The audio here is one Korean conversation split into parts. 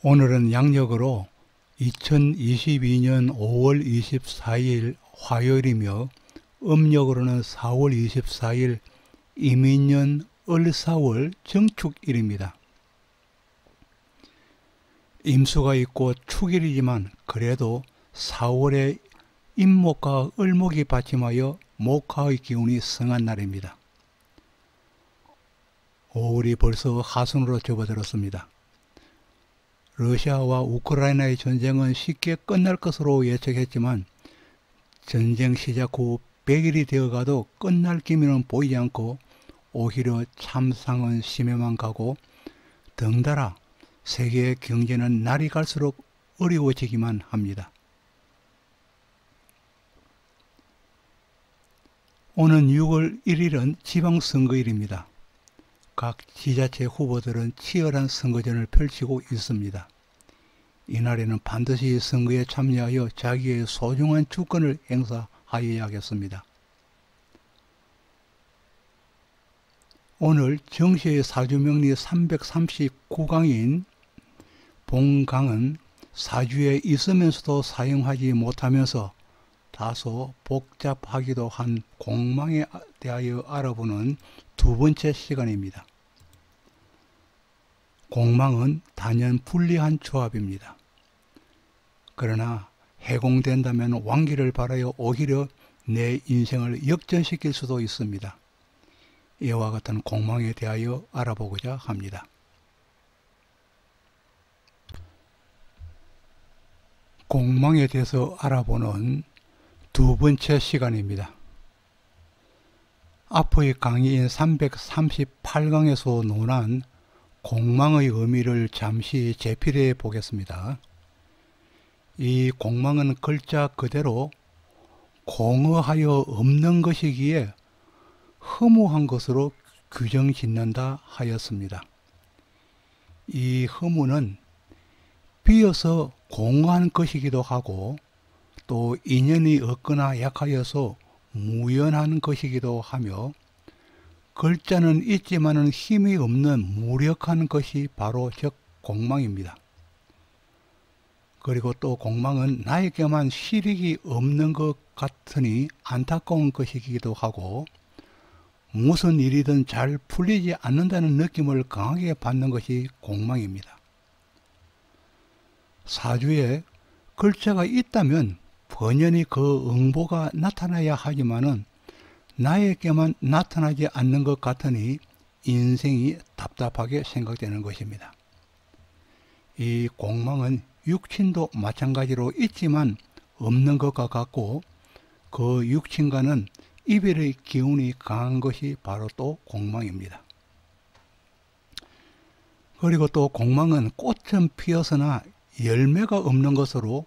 오늘은 양력으로 2022년 5월 24일 화요일이며 음력으로는 4월 24일 이민년 을사월 정축일입니다. 임수가 있고 축일이지만 그래도 4월에 임목과 을목이 받침하여 목화의 기운이 성한 날입니다. 5월이 벌써 하순으로 접어들었습니다. 러시아와 우크라이나의 전쟁은 쉽게 끝날 것으로 예측했지만 전쟁 시작 후 100일이 되어가도 끝날 기미는 보이지 않고 오히려 참상은 심해만 가고 덩달아 세계의 경제는 날이 갈수록 어려워지기만 합니다. 오는 6월 1일은 지방선거일입니다. 각 지자체 후보들은 치열한 선거전을 펼치고 있습니다. 이날에는 반드시 선거에 참여하여 자기의 소중한 주권을 행사하여야겠습니다. 오늘 정시의 사주명리 339강인 본강은 사주에 있으면서도 사용하지 못하면서 다소 복잡하기도 한 공망에 대하여 알아보는 두 번째 시간입니다. 공망은 단연 불리한 조합입니다. 그러나 해공된다면 왕기를 바라여 오히려 내 인생을 역전시킬 수도 있습니다. 이와 같은 공망에 대하여 알아보고자 합니다. 공망에 대해서 알아보는 두 번째 시간입니다. 앞의 강의인 338강에서 논한 공망의 의미를 잠시 재필해 보겠습니다. 이 공망은 글자 그대로 공허하여 없는 것이기에 허무한 것으로 규정짓는다 하였습니다. 이 허무는 비어서 공허한 것이기도 하고 또 인연이 없거나 약하여서 무연한 것이기도 하며 글자는 있지만은 힘이 없는 무력한 것이 바로 즉 공망입니다. 그리고 또 공망은 나에게만 실익이 없는 것 같으니 안타까운 것이기도 하고 무슨 일이든 잘 풀리지 않는다는 느낌을 강하게 받는 것이 공망입니다. 사주에 글자가 있다면 번연히 그 응보가 나타나야 하지만은 나에게만 나타나지 않는 것 같으니 인생이 답답하게 생각되는 것입니다. 이 공망은 육친도 마찬가지로 있지만 없는 것과 같고 그 육친과는 이별의 기운이 강한 것이 바로 또 공망입니다. 그리고 또 공망은 꽃은 피었으나 열매가 없는 것으로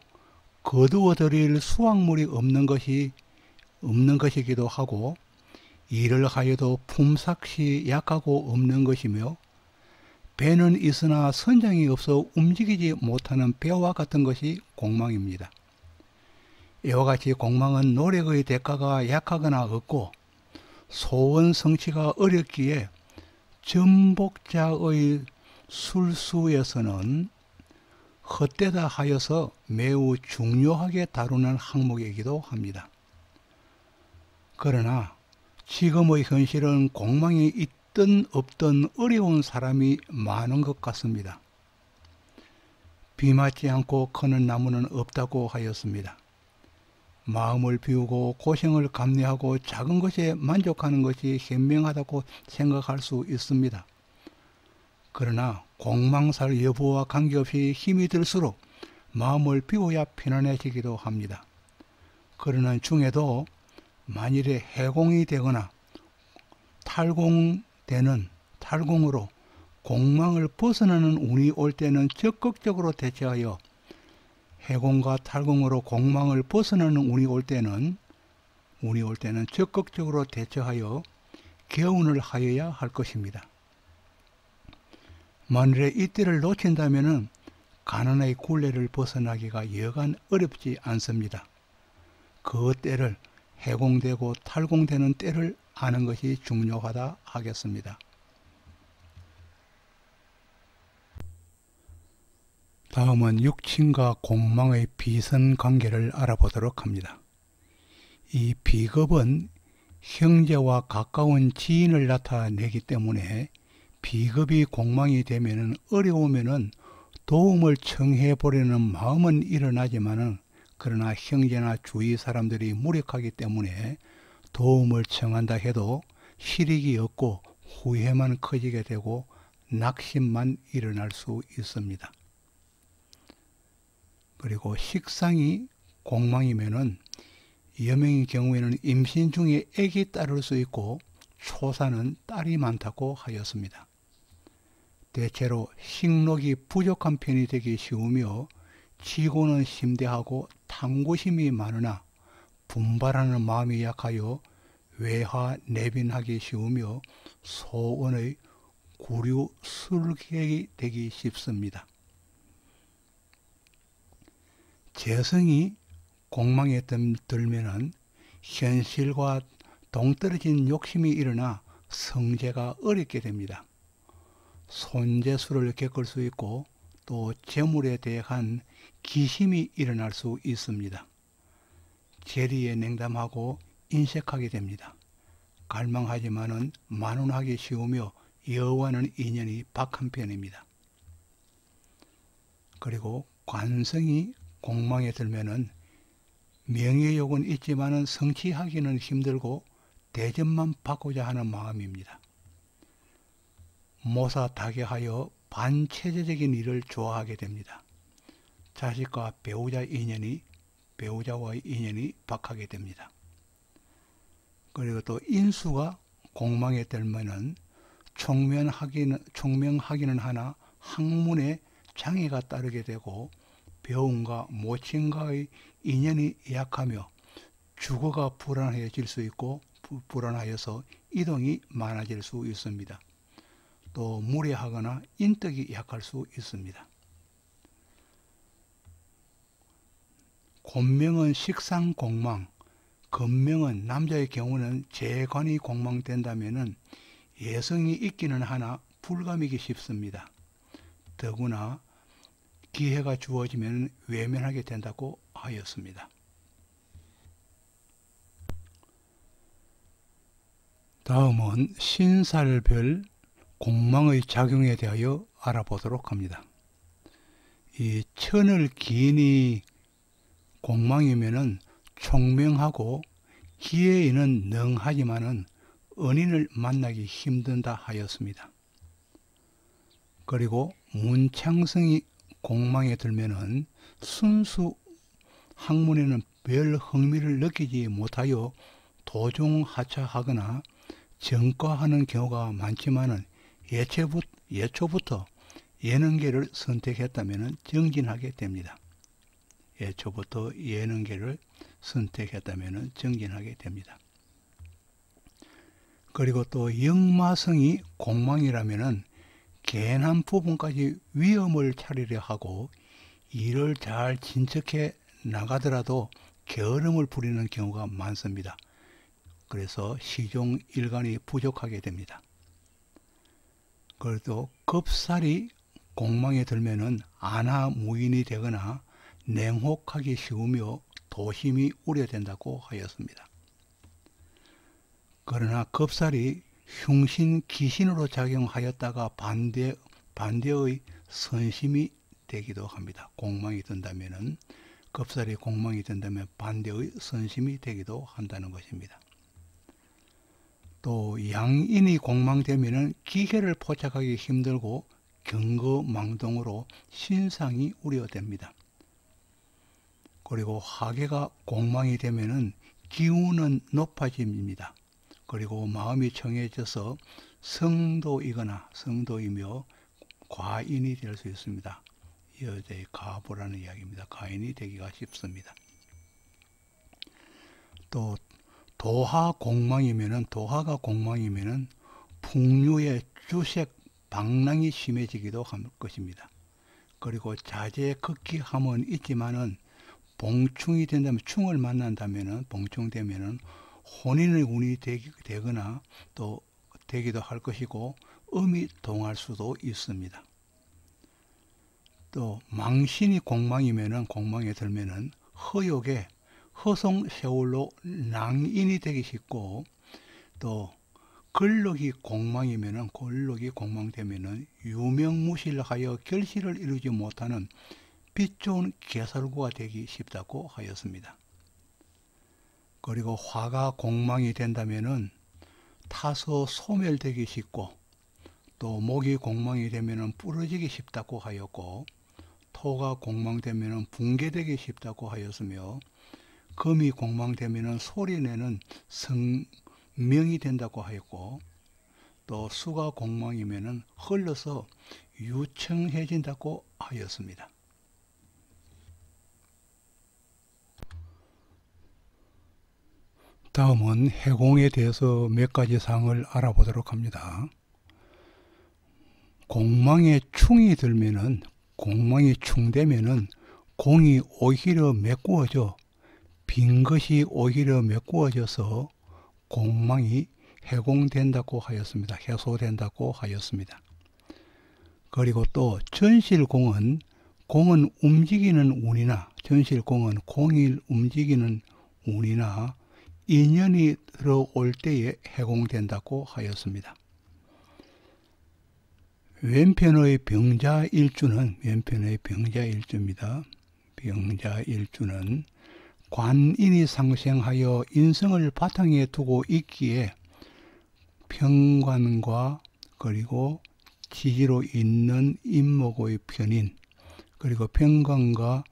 거두어 들일 수확물이 없는 것이기도 하고 일을 하여도 품삯이 약하고 없는 것이며 배는 있으나 선장이 없어 움직이지 못하는 배와 같은 것이 공망입니다. 이와 같이 공망은 노력의 대가가 약하거나 없고 소원 성취가 어렵기에 전복자의 술수에서는 헛되다 하여서 매우 중요하게 다루는 항목이기도 합니다. 그러나 지금의 현실은 공망이 있든 없든 어려운 사람이 많은 것 같습니다. 비 맞지 않고 크는 나무는 없다고 하였습니다. 마음을 비우고 고생을 감내하고 작은 것에 만족하는 것이 현명하다고 생각할 수 있습니다. 그러나 공망살 여부와 관계없이 힘이 들수록 마음을 비워야 편안해지기도 합니다. 그러는 중에도 만일에 해공이 되거나 탈공으로 공망을 벗어나는 운이 올 때는 적극적으로 대처하여 해공과 탈공으로 공망을 벗어나는 운이 올 때는 적극적으로 대처하여 개운을 하여야 할 것입니다. 만일에 이때를 놓친다면 가난의 굴레를 벗어나기가 여간 어렵지 않습니다. 그 때를 해공되고 탈공되는 때를 아는 것이 중요하다 하겠습니다. 다음은 육친과 공망의 비선 관계를 알아보도록 합니다. 이 비겁은 형제와 가까운 지인을 나타내기 때문에 비겁이 공망이 되면 어려우면 도움을 청해 보려는 마음은 일어나지만은 그러나 형제나 주위 사람들이 무력하기 때문에 도움을 청한다 해도 실익이 없고 후회만 커지게 되고 낙심만 일어날 수 있습니다. 그리고 식상이 공망이면은 여명의 경우에는 임신 중에 애기 따를 수 있고 초사는 딸이 많다고 하였습니다. 대체로 식욕이 부족한 편이 되기 쉬우며 치고는 심대하고 탐구심이 많으나 분발하는 마음이 약하여 외화 내빈하기 쉬우며 소원의 구류 술객이 되기 쉽습니다. 재성이 공망에 들면은 현실과 동떨어진 욕심이 일어나 성재가 어렵게 됩니다. 손재수를 겪을 수 있고 또 재물에 대한 기심이 일어날 수 있습니다. 재리에 냉담하고 인색하게 됩니다. 갈망하지만은 만운하기 쉬우며 여와는 인연이 박한 편입니다. 그리고 관성이 공망에 들면은 명예욕은 있지만은 성취하기는 힘들고 대접만 받고자 하는 마음입니다. 모사다계하여 반체제적인 일을 좋아하게 됩니다. 자식과 배우자와의 인연이 박하게 됩니다. 그리고 또 인수가 공망에 들면은 총명하기는 하나 학문에 장애가 따르게 되고 배움과 모친과의 인연이 약하며 주거가 불안해질 수 있고 불안하여서 이동이 많아질 수 있습니다. 또 무례하거나 인덕이 약할 수 있습니다. 곤명은 식상 공망, 건명은 남자의 경우는 재관이 공망된다면 예성이 있기는 하나 불감이기 쉽습니다. 더구나 기회가 주어지면 외면하게 된다고 하였습니다. 다음은 신살별 공망의 작용에 대하여 알아보도록 합니다. 이 천을 기인이 공망이면은 총명하고 기회에는 능하지만은 은인을 만나기 힘든다 하였습니다. 그리고 문창성이 공망에 들면은 순수 학문에는 별 흥미를 느끼지 못하여 도중하차하거나 전과하는 경우가 많지만은 예초부터 예능계를 선택했다면 정진하게 됩니다. 예초부터 예능계를 선택했다면 정진하게 됩니다. 그리고 또 역마성이 공망이라면은 괜한 부분까지 위험을 차리려 하고 일을 잘 진척해 나가더라도 게으름을 부리는 경우가 많습니다. 그래서 시종 일관이 부족하게 됩니다. 그래도 급살이 공망에 들면은 안하무인이 되거나 냉혹하기 쉬우며 도심이 우려된다고 하였습니다. 그러나 급살이 흉신 기신으로 작용하였다가 반대의 선심이 되기도 합니다. 공망이 든다면은 급살이 공망이 된다면 반대의 선심이 되기도 한다는 것입니다. 또 양인이 공망되면은 기회를 포착하기 힘들고 경거망동으로 신상이 우려됩니다. 그리고 화계가 공망이 되면은 기운은 높아집니다. 그리고 마음이 청해져서 성도이며 과인이 될 수 있습니다. 여자의 가부라는 이야기입니다. 과인이 되기가 쉽습니다. 또 도화가 공망이면은 풍류의 주색 방랑이 심해지기도 할 것입니다. 그리고 자제극기함은 있지만은 봉충이 된다면 충을 만난다면은 봉충되면은 혼인의 운이 되거나 또 되기도 할 것이고 음이 동할 수도 있습니다. 또 망신이 공망이면은, 공망에 들면은 허욕에 허송 세월로 낭인이 되기 쉽고, 또 권력이 공망이면은, 권력이 공망되면은 유명무실하여 결실을 이루지 못하는 빛 좋은 개살구가 되기 쉽다고 하였습니다. 그리고 화가 공망이 된다면은 타서 소멸되기 쉽고, 또 목이 공망이 되면은 부러지기 쉽다고 하였고, 토가 공망되면은 붕괴되기 쉽다고 하였으며, 금이 공망되면은 소리내는 성명이 된다고 하였고, 또 수가 공망이면은 흘러서 유청해진다고 하였습니다. 다음은 해공에 대해서 몇 가지 사항을 알아보도록 합니다. 공망에 충이 들면은, 공망이 충되면은 공이 오히려 메꾸어져 빈 것이 오히려 메꾸어져서 공망이 해공된다고 하였습니다. 해소된다고 하였습니다. 그리고 또 전실공은, 공은 움직이는 운이나, 전실공은 공이 움직이는 운이나 인연이 들어올 때에 해공된다고 하였습니다. 왼편의 병자일주는, 왼편의 병자일주입니다. 병자일주는 관인이 상생하여 인성을 바탕에 두고 있기에 평관과 그리고 지지로 있는 인목의 편인, 그리고 평관과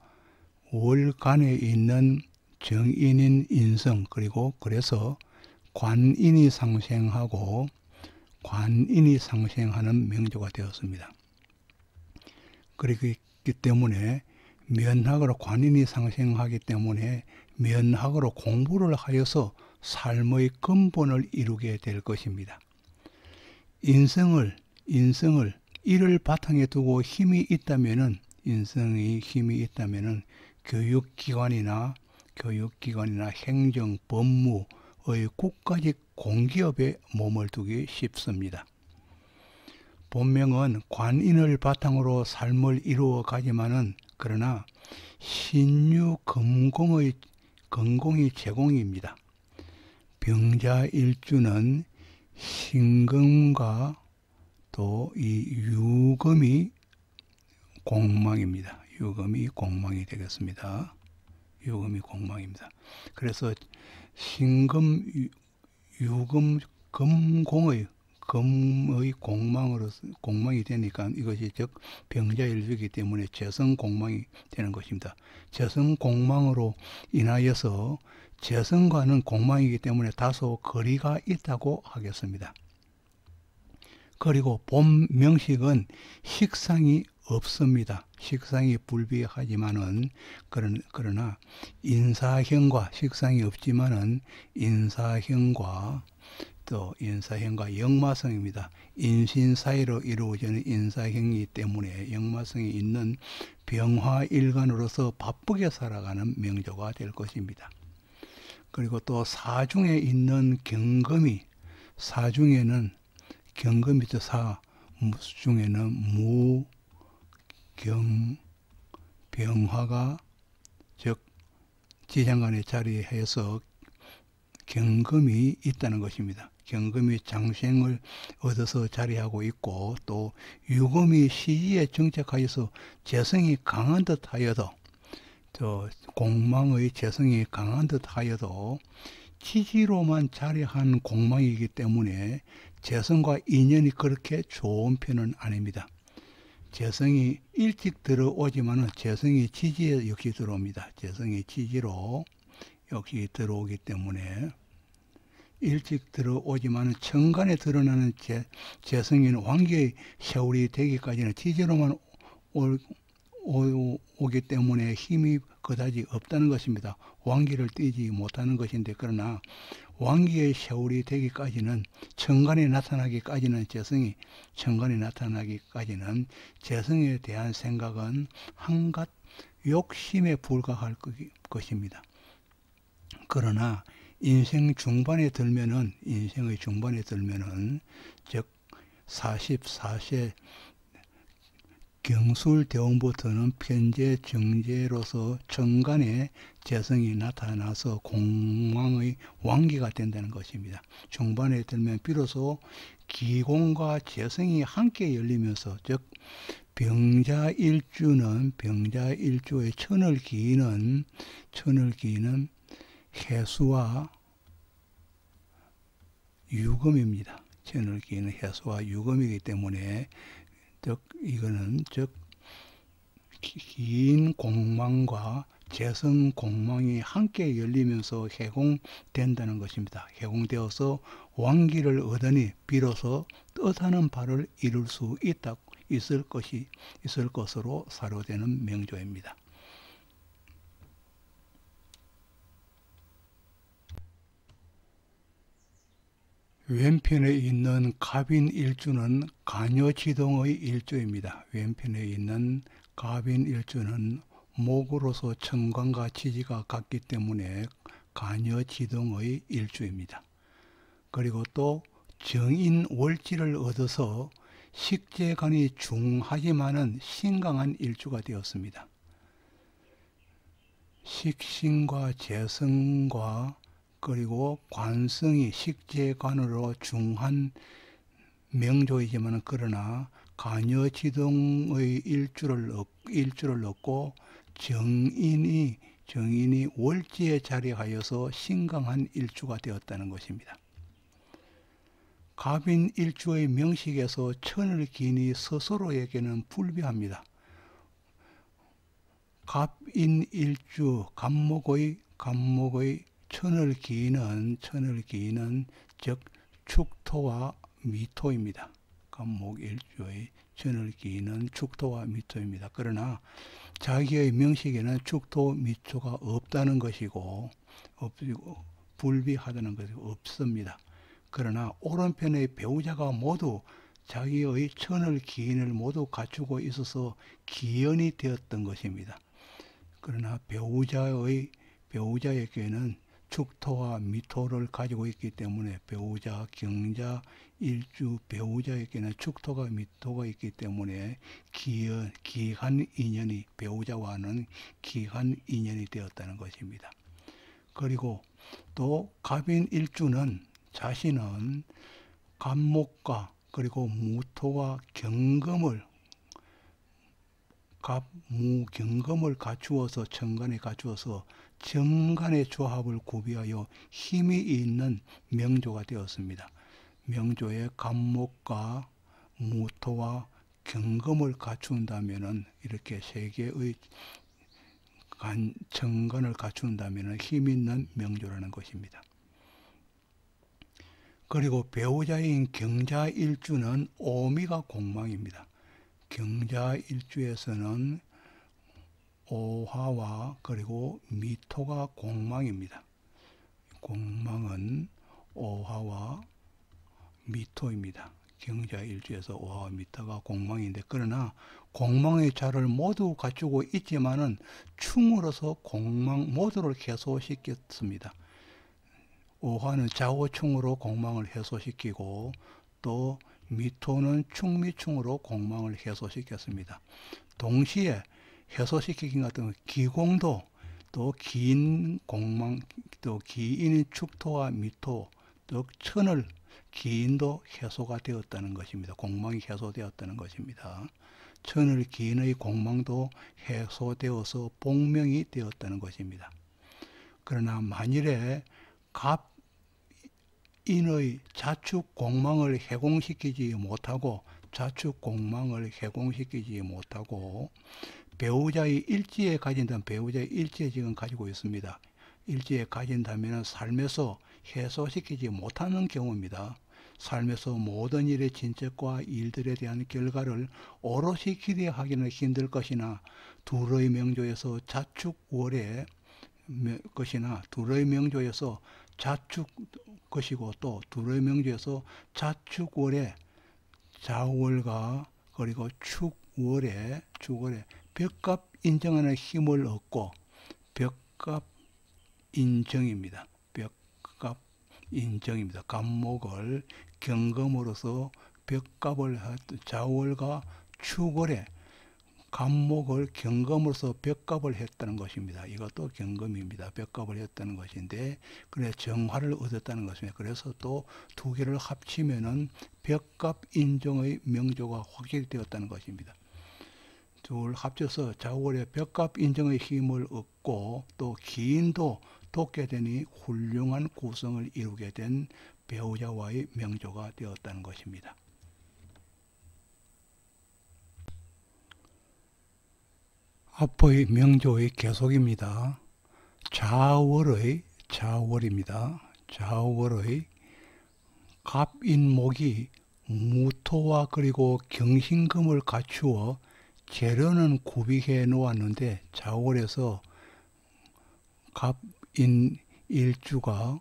월간에 있는 정인인 인성, 그리고 그래서 관인이 상생하고 관인이 상생하는 명조가 되었습니다. 그렇기 때문에 면학으로, 관인이 상생하기 때문에 면학으로 공부를 하여서 삶의 근본을 이루게 될 것입니다. 인성을 이를 바탕에 두고 힘이 있다면은, 인성이 힘이 있다면은 교육기관이나 행정, 법무의 국가직 공기업에 몸을 두기 쉽습니다. 본명은 관인을 바탕으로 삶을 이루어 가지만은, 그러나 신유금공의 건공이 제공입니다. 병자일주는 신금과 또 이 유금이 공망입니다. 유금이 공망이 되겠습니다. 유금이 공망입니다. 그래서 신금, 유금, 금공의 공망이 되니까 이것이 즉 병자일주이기 때문에 재성공망이 되는 것입니다. 재성공망으로 인하여서, 재성과는 공망이기 때문에 다소 거리가 있다고 하겠습니다. 그리고 본 명식은 식상이 없습니다. 식상이 불비하지만은, 그러나 인사형과, 식상이 없지만은 인사형과 역마성입니다. 인신 사이로 이루어지는 인사형이기 때문에 역마성이 있는 병화일간으로서 바쁘게 살아가는 명조가 될 것입니다. 그리고 또 사중에 있는 경금이, 사중에는 경금이 또 중에는 무, 경, 병화가 즉 지장간에 자리해서 경금이 있다는 것입니다. 경금이 장생을 얻어서 자리하고 있고, 또 유금이 시지에 정착하여서 재성이 강한 듯 하여도, 공망의 재성이 강한 듯 하여도 지지로만 자리한 공망이기 때문에 재성과 인연이 그렇게 좋은 편은 아닙니다. 재성이 일찍 들어오지만은 재성이 지지에 역시 들어옵니다. 재성이 지지로 역시 들어오기 때문에 일찍 들어오지만 천간에 드러나는 재성인 왕기의 세월이 되기까지는 지지로만 오기 때문에 힘이 그다지 없다는 것입니다. 왕기를 띄지 못하는 것인데, 그러나 왕기의 세월이 되기까지는, 천간에 나타나기까지는 재성에 대한 생각은 한갓 욕심에 불과할 것입니다. 그러나 인생의 중반에 들면은, 즉 44세 경술대원부터는 편재 정제로서 천간에 재성이 나타나서 공망의 왕기가 된다는 것입니다. 중반에 들면 비로소 기공과 재성이 함께 열리면서 즉 병자일주의 천을 기인은 해수와 유금입니다. 천을 기인은 해수와 유금이기 때문에 이거는 긴 공망과 재성 공망이 함께 열리면서 해공된다는 것입니다. 해공되어서 왕기를 얻으니 비로소 뜻하는 바를 이룰 수 있을 것으로 사료되는 명조입니다. 왼편에 있는 갑인일주는 간여지동의 일주입니다. 왼편에 있는 갑인일주는 목으로서 천간과 지지가 같기 때문에 간여지동의 일주입니다. 그리고 또 정인월지를 얻어서 식재간이 중하지만은 신강한 일주가 되었습니다. 식신과 재성과 그리고 관성이 식재관으로 중한 명조이지만 그러나 간여지동의 일주를 얻고 정인이 월지에 자리하여서 신강한 일주가 되었다는 것입니다. 갑인 일주의 명식에서 천을 기인이 스스로에게는 불비합니다. 갑인 일주 갑목의 천을 기인은 즉 축토와 미토입니다. 갑목 일주의 천을 기인은 축토와 미토입니다. 그러나 자기의 명식에는 축토, 미토가 없다는 것이고 불비하다는 것이 없습니다. 그러나 오른편의 배우자가 모두 자기의 천을 기인을 모두 갖추고 있어서 기연이 되었던 것입니다. 그러나 배우자에게는 축토와 미토를 가지고 있기 때문에 배우자, 경자, 일주 배우자에게는 축토가 미토가 있기 때문에 기한 인연이 배우자와는 기한 인연이 되었다는 것입니다. 그리고 또 갑인 일주는 자신은 갑목과 그리고 무토와 갑무경금을 갖추어서 천간에 갖추어서 정간의 조합을 구비하여 힘이 있는 명조가 되었습니다. 명조에 갑목과 무토와 경금을 갖춘다면은 이렇게 세 개의 천간을 갖춘다면은 힘 있는 명조라는 것입니다. 그리고 배우자인 경자일주는 오미가 공망입니다. 경자일주에서는 오화와 그리고 미토가 공망입니다. 공망은 오화와 미토입니다. 경자일주에서 오화와 미토가 공망인데 그러나 공망의 자를 모두 갖추고 있지만은 충으로서 공망 모두를 해소시켰습니다. 오화는 좌우충으로 공망을 해소시키고 또 미토는 충미충으로 공망을 해소시켰습니다. 동시에 해소시키긴 같은 기공도 또 긴 공망 또 기인 축토와 미토 또 천을 기인도 해소가 되었다는 것입니다. 공망이 해소되었다는 것입니다. 천을 기인의 공망도 해소되어서 복명이 되었다는 것입니다. 그러나 만일에 갑인의 자축 공망을 해공시키지 못하고 배우자의 일지에 가진다면 배우자의 일지에 지금 가지고 있습니다. 일지에 가진다면 삶에서 해소시키지 못하는 경우입니다. 삶에서 모든 일의 진척과 일들에 대한 결과를 오롯이 기대하기는 힘들 것이나 둘의 명조에서 자축월의 것이나 둘의 명조에서 자축 것이고 또 둘의 명조에서 자축월의 자월과 그리고 축월의 벽갑 인정하는 힘을 얻고 벽갑 인정입니다. 벽갑 인정입니다. 갑목을 경금으로서 벽갑을 자월과 축월에 갑목을 경금으로서 벽갑을 했다는 것입니다. 이것도 경금입니다. 벽갑을 했다는 것인데, 그래 정화를 얻었다는 것입니다. 그래서 또 두 개를 합치면은 벽갑 인정의 명조가 확실히 되었다는 것입니다. 둘 합쳐서 자월의 벽갑 인정의 힘을 얻고 또 기인도 돋게 되니 훌륭한 구성을 이루게 된 배우자와의 명조가 되었다는 것입니다. 앞의 명조의 계속입니다. 자월입니다. 자월의 갑인목이 무토와 그리고 경신금을 갖추어 재료는 구비해 놓았는데, 자월에서 갑인일주가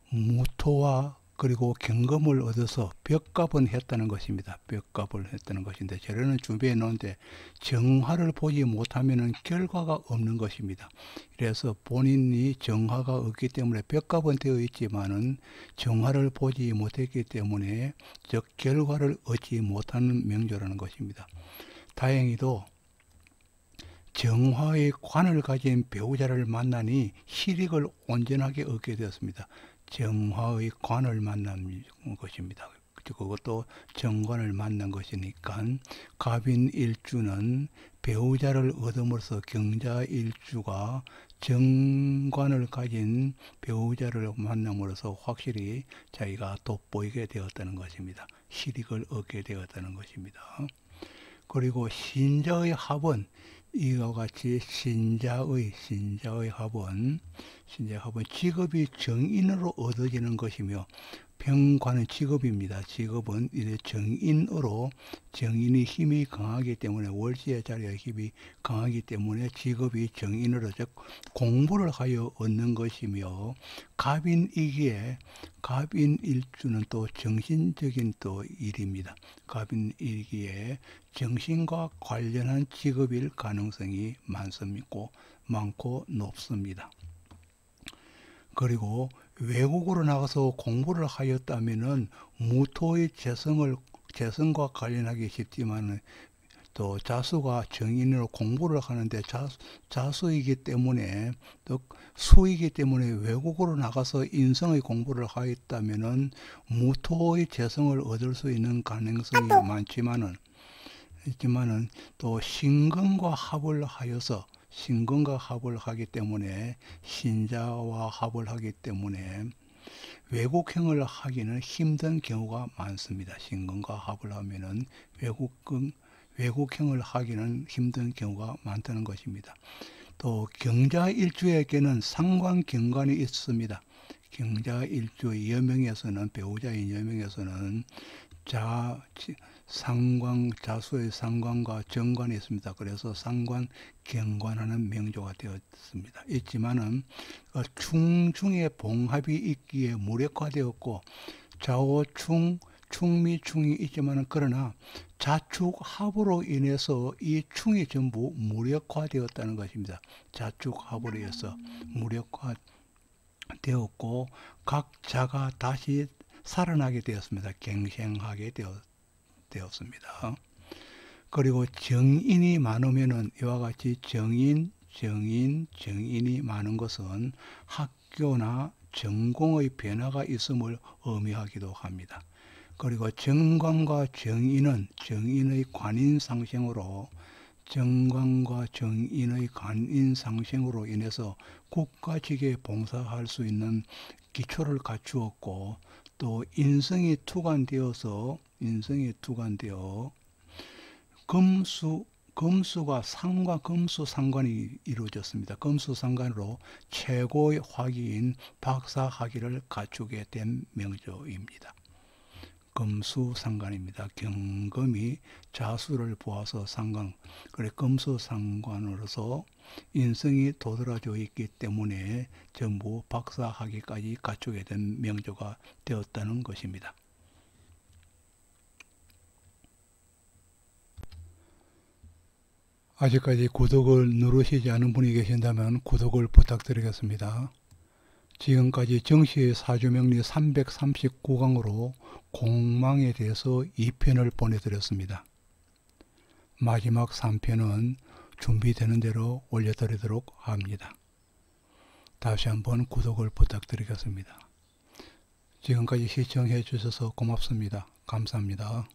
무토와 그리고 경금을 얻어서 벽갑은 했다는 것입니다. 벽갑을 했다는 것인데, 재료는 준비해 놓은데 정화를 보지 못하면 결과가 없는 것입니다. 그래서 본인이 정화가 없기 때문에 벽갑은 되어 있지만은 정화를 보지 못했기 때문에 즉 결과를 얻지 못하는 명조라는 것입니다. 다행히도 정화의 관을 가진 배우자를 만나니 실익을 온전하게 얻게 되었습니다. 정화의 관을 만난 것입니다. 그것도 정관을 만난 것이니까 갑인일주는 배우자를 얻음으로써 경자일주가 정관을 가진 배우자를 만남으로써 확실히 자기가 돋보이게 되었다는 것입니다. 실익을 얻게 되었다는 것입니다. 그리고 신자의 합은 이와 같이 신자의 합은 직업이 정인으로 얻어지는 것이며, 평관은 직업입니다. 직업은 이제 정인으로, 정인이 힘이 강하기 때문에, 월지의 자리의 힘이 강하기 때문에 직업이 정인으로, 즉 공부를 하여 얻는 것이며, 갑인이기에 갑인일주는 또 정신적인 또 일입니다. 갑인이기에 정신과 관련한 직업일 가능성이 많고 높습니다. 그리고 외국으로 나가서 공부를 하였다면은 무토의 재성과 관련하기 쉽지만, 또 자수가 정인으로 공부를 하는데 자수이기 때문에, 또 수이기 때문에 외국으로 나가서 인성의 공부를 하였다면은 무토의 재성을 얻을 수 있는 가능성이 많지만은 또 신금과 합을 하기 때문에, 신자와 합을 하기 때문에 외국행을 하기는 힘든 경우가 많습니다. 신금과 합을 하면은 외국행을 하기는 힘든 경우가 많다는 것입니다. 또 경자일주에게는 상관경관이 있습니다. 경자일주의 여명에서는, 배우자의 여명에서는 자수의 상관과 정관이 있습니다. 그래서 상관, 경관하는 명조가 되었습니다. 있지만은 충중의 봉합이 있기에 무력화되었고, 좌우충, 충미 충이 있지만은, 그러나 자축합으로 인해서 이 충이 전부 무력화되었다는 것입니다. 자축합으로 인해서 무력화되었고 각자가 다시 살아나게 되었습니다. 갱생하게 되었습니다. 그리고 정인이 많으면은, 이와 같이 정인이 많은 것은 학교나 전공의 변화가 있음을 의미하기도 합니다. 그리고 정관과 정인은 정관과 정인의 관인상생으로 인해서 국가직에 봉사할 수 있는 기초를 갖추었고, 또 인성이 투관되어 금수가 금수상관이 이루어졌습니다. 금수상관으로 최고의 학위인 박사학위를 갖추게 된 명조입니다. 금수상관입니다. 경금이 자수를 보아서 상관, 그래 금수상관으로서 인성이 도드라져 있기 때문에 전부 박사학위까지 갖추게 된 명조가 되었다는 것입니다. 아직까지 구독을 누르시지 않은 분이 계신다면 구독을 부탁드리겠습니다. 지금까지 정시의 사주명리 339강으로 공망에 대해서 2편을 보내드렸습니다. 마지막 3편은 준비되는 대로 올려드리도록 합니다. 다시 한번 구독을 부탁드리겠습니다. 지금까지 시청해 주셔서 고맙습니다. 감사합니다.